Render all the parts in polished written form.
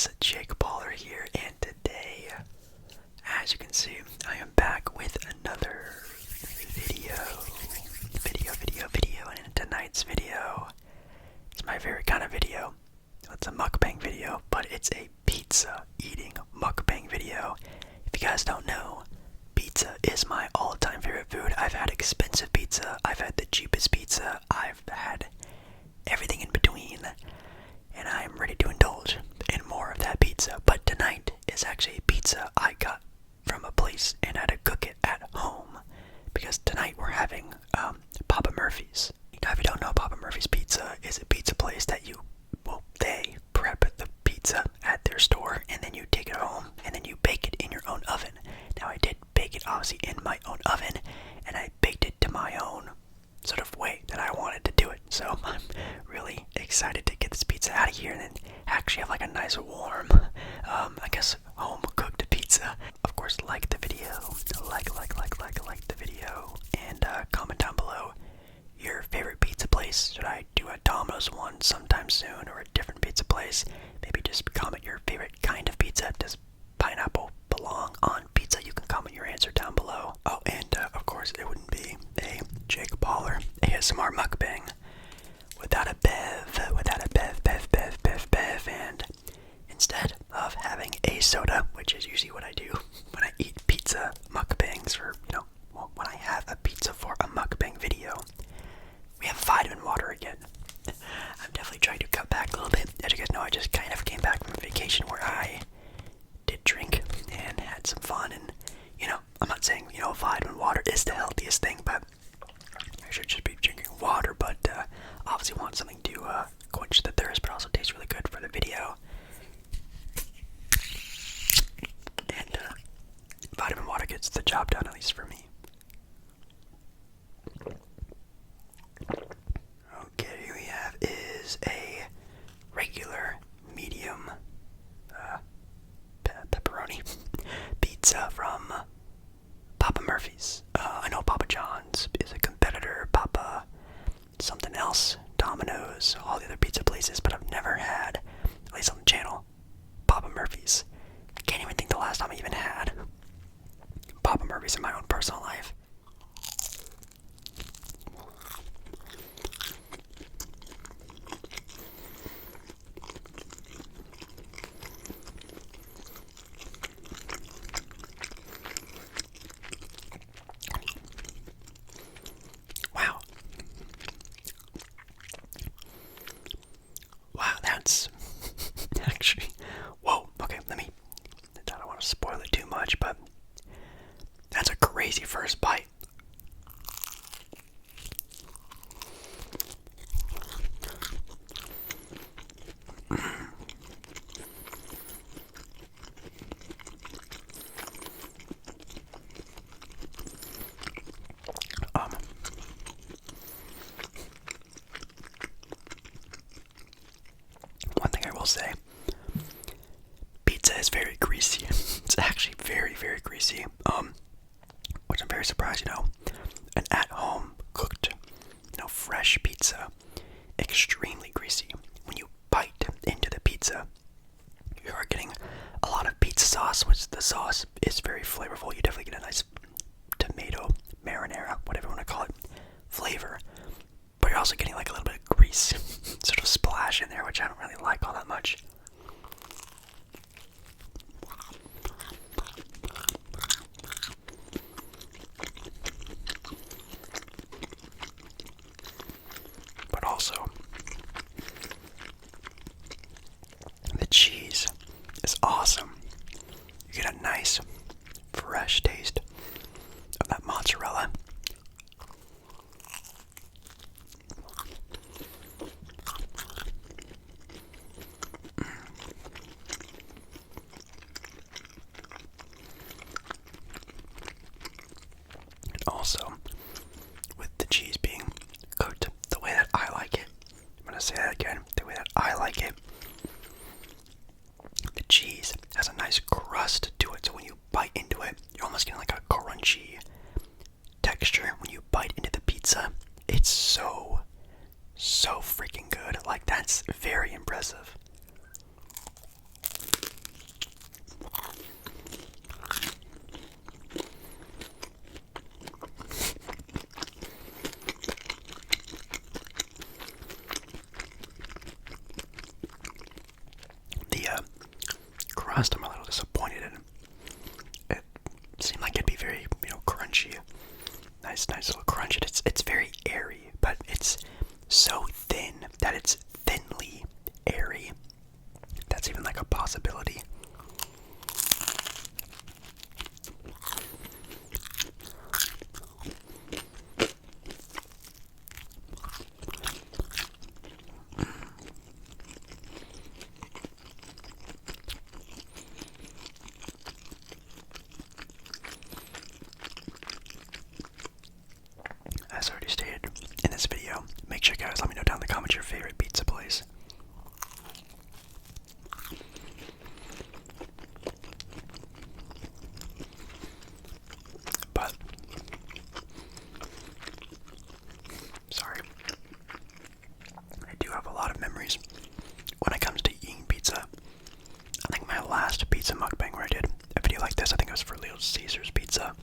guys, Jake Baller here, and today, as you can see, I am back with another video, and in tonight's video, it's my favorite kind of video. It's a mukbang video, but it's a pizza eating mukbang video. If you guys don't know, pizza is my all-time favorite food. I've had expensive pizza, I've had the cheapest pizza, I've had everything in between, and I'm ready to indulge in more of that pizza. But tonight is actually a pizza I got from a place and I had to cook it at home because tonight we're having Papa Murphy's. Now, if you don't know, Papa Murphy's Pizza is a pizza place that they prep the pizza at their store and then you take it home and then you bake it in your own oven. Now, I did bake it obviously in my own oven, and I baked it to my own sort of way that I wanted to do it. So I'm really excited to get this pizza out of here and then actually have like a nice warm, I guess home cooked pizza. Of course, like the video, like the video, and comment down below your favorite pizza place. Should I do a Domino's one sometime soon or a different pizza place? Maybe just comment your favorite kind of pizza. Does pineapple belong on pizza? You can comment your answer down below. Oh, and of course, it wouldn't be a Jake Baller ASMR mukbang without a bev, and instead of having a soda, which is usually what I do when I eat pizza mukbangs, or when I have a pizza for a mukbang video, we have vitamin water again. I'm definitely trying to cut back a little bit. As you guys know, I just kind of came back from a vacation where I did drink and had some fun, and I'm not saying vitamin water is the healthiest thing, but I should just be drinking water. But obviously want something to quench the thirst, but also tastes really good for the video. And vitamin water gets the job done, at least for me. Okay, here we have is a regular medium pepperoni pizza from Papa Murphy's. I know Papa John's is a competitor, Papa something else, Domino's, all the other pizza places, but I've never had, at least on the channel, Papa Murphy's. I can't even think the last time I even had Papa Murphy's in my own personal life. Wow, that's actually, whoa, okay, I don't want to spoil it too much, but that's a crazy first bite. One thing I will say, pizza is very greasy. It's actually very, very greasy. Which I'm very surprised, an at-home cooked, fresh pizza, extremely greasy. When you bite into the pizza, you are getting a lot of pizza sauce, which the sauce is very flavorful. You definitely get a nice tomato marinara, whatever you want to call it, flavor. But you're also getting like a little bit of grease sort of splash in there, which I don't really like all that much. But also, the cheese is awesome. You get a nice, fresh taste of that mozzarella. Also, with the cheese being cooked the way that I like it, I'm going to say that again, the way that I like it, the cheese has a nice crust to it, so when you bite into it, you're almost getting like a crunchy texture. When you bite into the pizza, it's so freaking good. Like, that's very impressive. honest, I'm a little disappointed in it. It seemed like it'd be very, crunchy. Nice little crunch. It's very airy, but it's so thin that it's thinly airy. That's even like a possibility. As already stated in this video, make sure guys let me know down in the comments your favorite pizza place. But sorry, I do have a lot of memories when it comes to eating pizza. I think my last pizza mukbang where I did a video like this, I think it was for Little Caesars Pizza.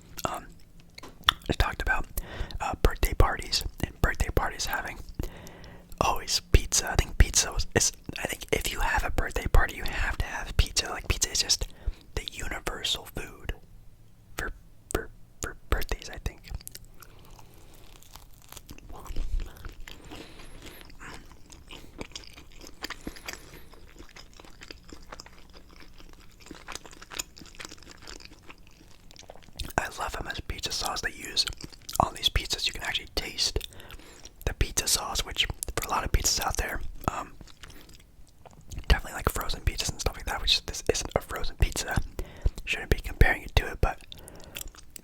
I talked about birthday parties and birthday parties having always pizza. I think pizza I think if you have a birthday party, you have to have pizza. Like pizza is just the universal food for birthdays, I think. I love how much pizza sauce they use on these pizzas. You can actually taste the pizza sauce, which for a lot of pizzas out there, definitely like frozen pizzas and stuff like that, which this isn't a frozen pizza. Shouldn't be comparing it to it, but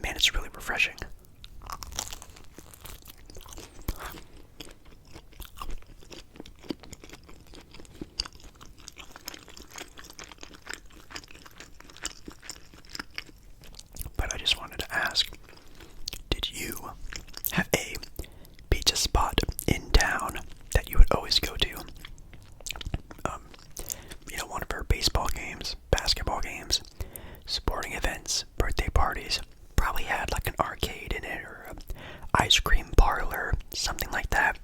man, it's really refreshing. But I just wanted to ask, did you have a pizza spot in town that you would always go to? One of our baseball games, basketball games, sporting events, birthday parties, probably had like an arcade in it or an ice cream parlor, something like that.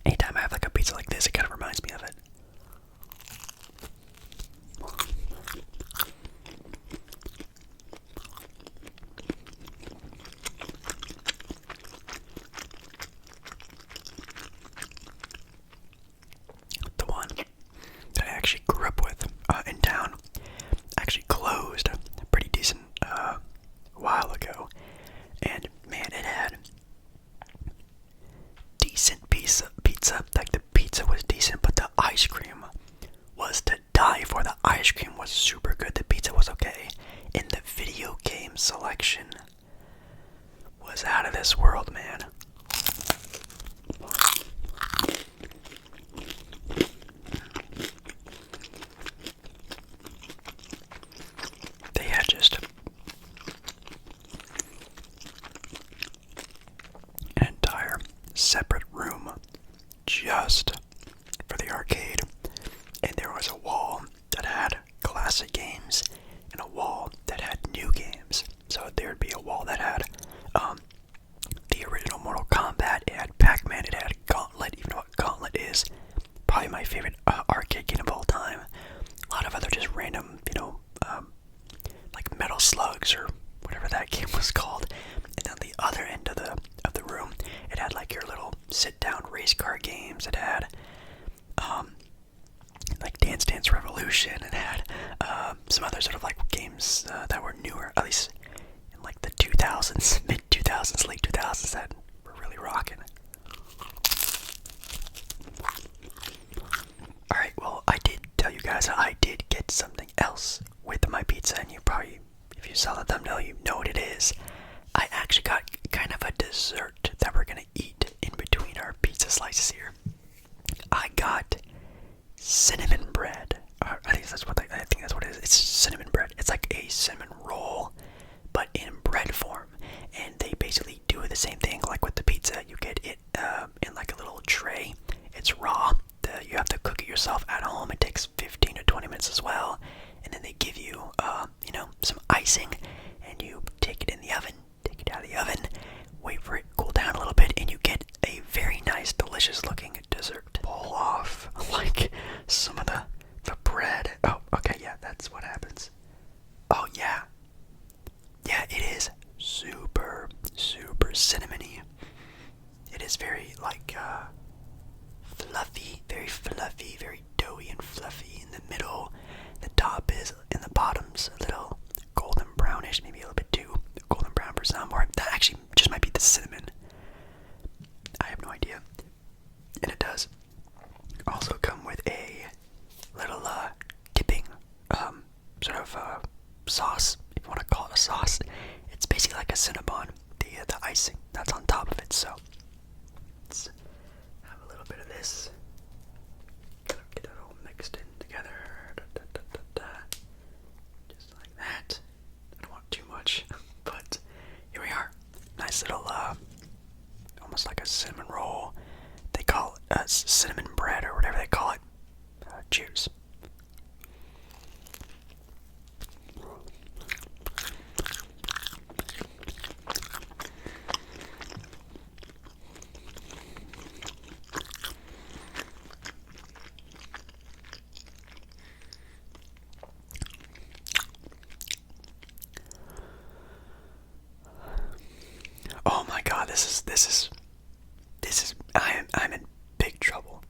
Anytime I have like a pizza like this, it kind of reminds me of it. The one that I actually grew up with in town actually closed a pretty decent while ago, and man, it had decent pizza. Like the pizza was decent, but the ice cream was to die for. The ice cream was super good. The pizza was okay, and the video game selection was out of this world, man. They had just an entire separate room just for the arcade, and there was a wall that had classic games and a wall that had new games. So there would be a wall that had the original Mortal Kombat, it had Pac-Man, it had Gauntlet. Even though what Gauntlet is probably my favorite arcade game of all time. A lot of other just random, like Metal Slugs or whatever that game was called. And then the other end of the room, it had like your little sit-down race car games. It had like Dance Dance Revolution. It had some other sort of like games that were newer, at least in like the 2000s, mid 2000s, late 2000s, that were really rocking. Alright, well, I did tell you guys I did get something else with my pizza, and you probably, if you saw the thumbnail, you know what it is. I actually got kind of a dessert that we're gonna eat in between our pizza slices here. I got cinnamon bread. I think that's what it is. It's cinnamon bread. It's like a cinnamon roll, but in bread form. And they basically do the same thing like with the pizza. You get it in like a little tray. It's raw. You have to cook it yourself at home. It takes 15 to 20 minutes as well. And then they give you, some icing, and you take it in the oven. Take it out of the oven. Wait for it to cool down a little bit, and you get a very nice, delicious looking dessert. Pull off like some of the bread. Oh, okay. Cheers. Oh my god, I'm in big trouble.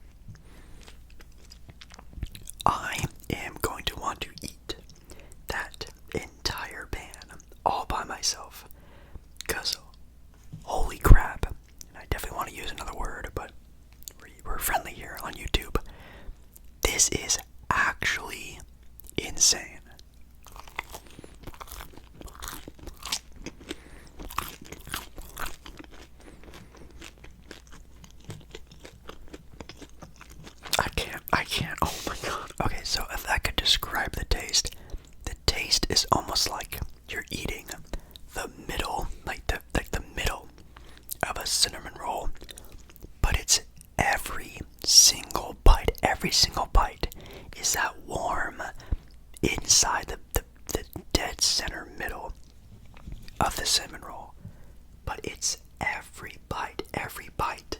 I am going to want to eat that entire pan all by myself. Because, holy crap, and I definitely want to use another word, but we're friendly here on YouTube. This is actually insane. I can't, oh my god. Okay, so if I could describe the taste is almost like you're eating the middle, like the middle of a cinnamon roll, but it's every single bite is that warm inside the dead center middle of the cinnamon roll, but it's every bite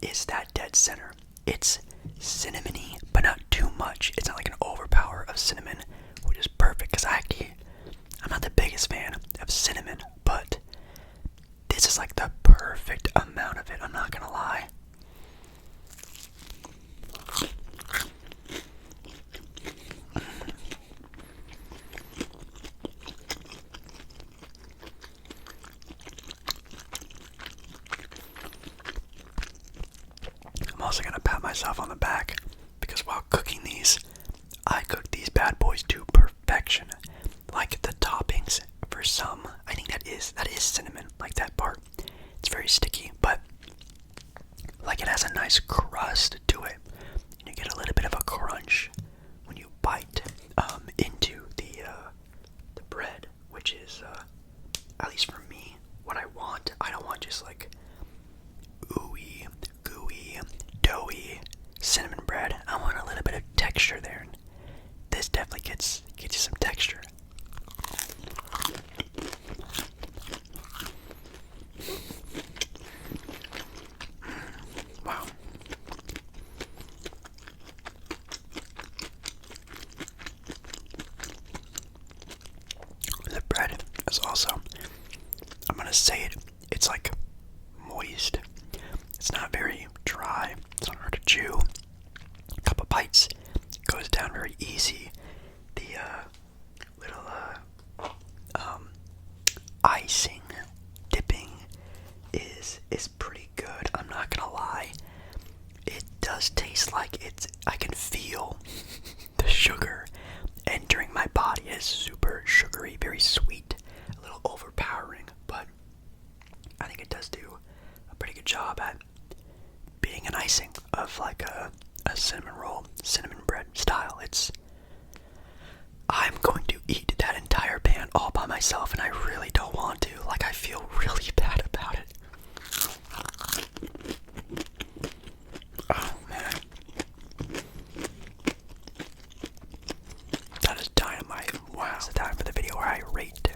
is that dead center. It's cinnamony, but not too much. It's not like an overpower of cinnamon, which is perfect because I'm not the biggest fan of cinnamon, but this is like the perfect amount of it. I'm not gonna lie. I'm also gonna pat myself on the back because while cooking these, I cooked these bad boys to perfection. Like the toppings for some, I think that is cinnamon, like that part. It's very sticky, but like it has a nice crust to it. And you get a little bit of a crunch when you bite into the bread, which is at least for me what I want. I don't want just like ooey, gooey, doughy cinnamon bread. I want a little bit of texture there. And this definitely gets you some texture. Wow. The bread is also, I'm gonna say it, it's like moist. It's not very dry. It's not hard to chew. A couple bites, goes down very easy. The little icing dipping is pretty good. I'm not gonna lie. It does taste like I can feel the sugar entering my body. It is super sugary, very sweet, a little overpowering, but I think it does do a pretty good job at being an icing of like a cinnamon roll, cinnamon bread style. I'm going to eat that entire pan all by myself, and I really don't want to. Like, I feel really bad about it. Oh man, that is dynamite. Wow, it's the time for the video where I rate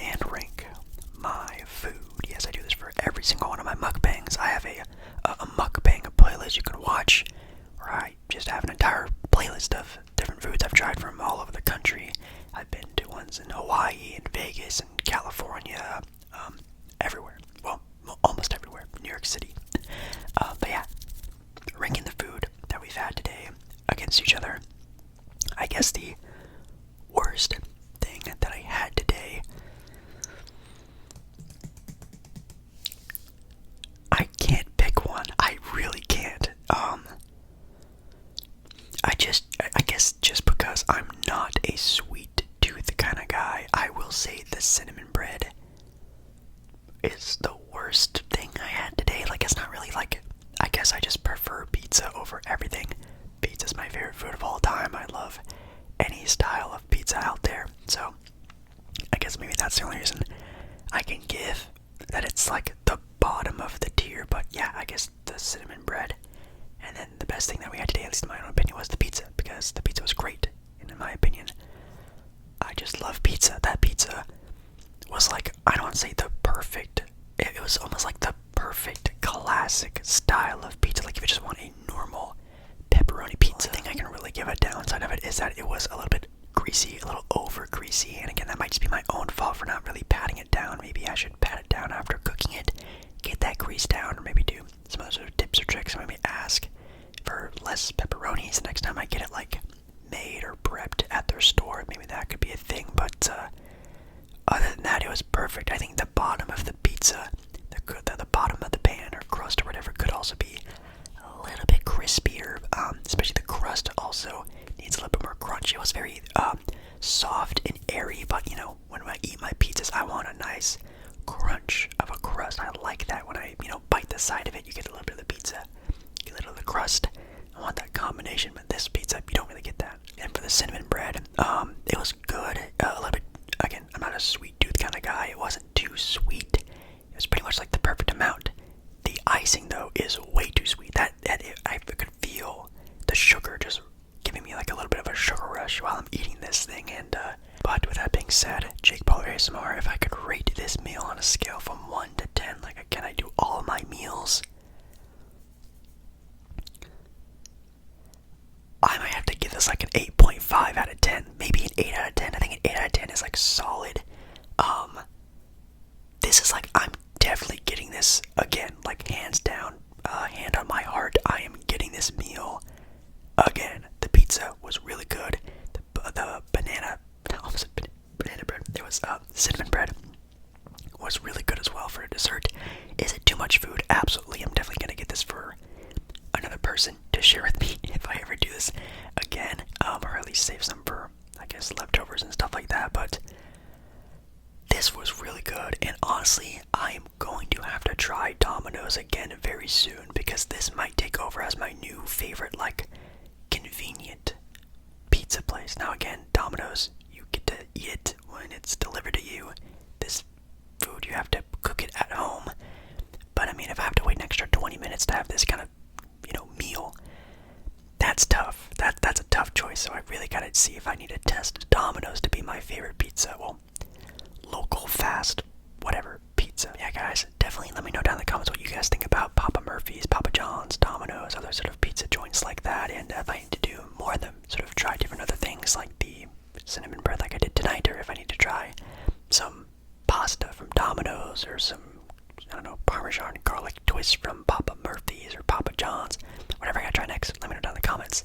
and rank my food. Yes, I do this for every single one of my mukbangs. I have a mukbang playlist you can watch, where I just have an entire playlist of different foods I've tried from all over the country. I've been to ones in Hawaii and Vegas and California, everywhere. Well, almost everywhere. New York City. But yeah, ranking the food that we've had today against each other. I guess the worst thing that I had today, I can't pick one. I really can't. I guess just because I'm not a sweet tooth kind of guy, I will say the cinnamon bread is the worst thing I had today. Like, it's not really like, I guess I just prefer pizza over everything. Pizza's my favorite food of all time. I love any style of pizza out there. So, I guess maybe that's the only reason I can give that it's like the bottom of the tier. But yeah, I guess the cinnamon bread. And then the best thing that we had today, at least in my own opinion, was the pizza. Because because the pizza was great, and in my opinion. I just love pizza. That pizza was like, I don't want to say the perfect, it was almost like the perfect classic style of pizza. Like if you just want a normal pepperoni pizza, the thing I can really give a downside of it is that it was a little bit greasy, a little over greasy, and again, that might just be my own fault for not really patting it down. Maybe I should pat it down after cooking it, get that grease down, or maybe do some other sort of tips or tricks, maybe ask for less pepperonis the next time I get it like made or prepped at their store. Maybe that could be a thing, but other than that, it was perfect. I think the bottom of the pizza, the bottom of the pan or crust or whatever, could also be a little bit crispier, especially the crust also needs a little bit more crunch. It was very soft and airy, but you know, when I eat my pizzas, I want a nice crunch of a crust. I like that when I, bite the side of it, you get a little bit of the pizza, get a little of the crust. I want that combination, but this pizza, you don't really get that. And for the cinnamon bread, it was good, a little bit, again, I'm not a sweet tooth kind of guy. It wasn't too sweet. It was pretty much like the perfect amount. The icing, though, is way too sweet. I could feel the sugar just giving me like a little bit of a sugar rush while I'm eating this thing. And but with that being said, Jake Paul ASMR, if I could rate this meal on a scale from 1 to 10, like can I do all of my meals? I might have to give this like an 8.5 out of 10, maybe an 8 out of 10. I think an 8 out of 10 is like solid. This is like, I'm definitely getting this again, like hands down, hand on my heart. I am getting this meal again. The pizza was really good. The banana, almost banana bread. It was cinnamon bread. Was really good as well for a dessert. Is it too much food? Absolutely. I'm definitely gonna get this for another person to share with me if I ever do this again, or at least save some for, I guess, leftovers and stuff like that. But this was really good, and honestly, I am going to have to try Domino's again very soon, because this might take over as my new favorite, like, convenient pizza place. Now again, Domino's, you get to eat it when it's delivered to you. This food, you have to cook it at home. But I mean, if I have to wait an extra 20 minutes to have this kind of, meal, that's tough. That's a tough choice, so I really gotta see if I need to test Domino's to be my favorite pizza. Well, local, fast, whatever pizza. Yeah, guys, definitely let me know down in the comments what you guys think about Papa Murphy's, Papa John's, Domino's, other sort of pizza joints like that, and if I need to do more of them, sort of try different other things like the cinnamon bread like I did tonight, or if I need to try some pasta from Domino's, or some, I don't know, Parmesan garlic twist from Papa Murphy's or Papa John's. Whatever I gotta try next, let me know down in the comments.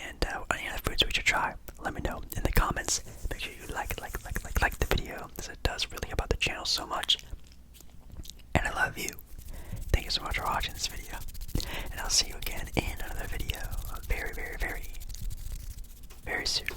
And any other foods we should try, let me know in the comments. Make sure you like the video, because it does really help out the channel so much. And I love you. Thank you so much for watching this video. And I'll see you again in another video very, very, very, very soon.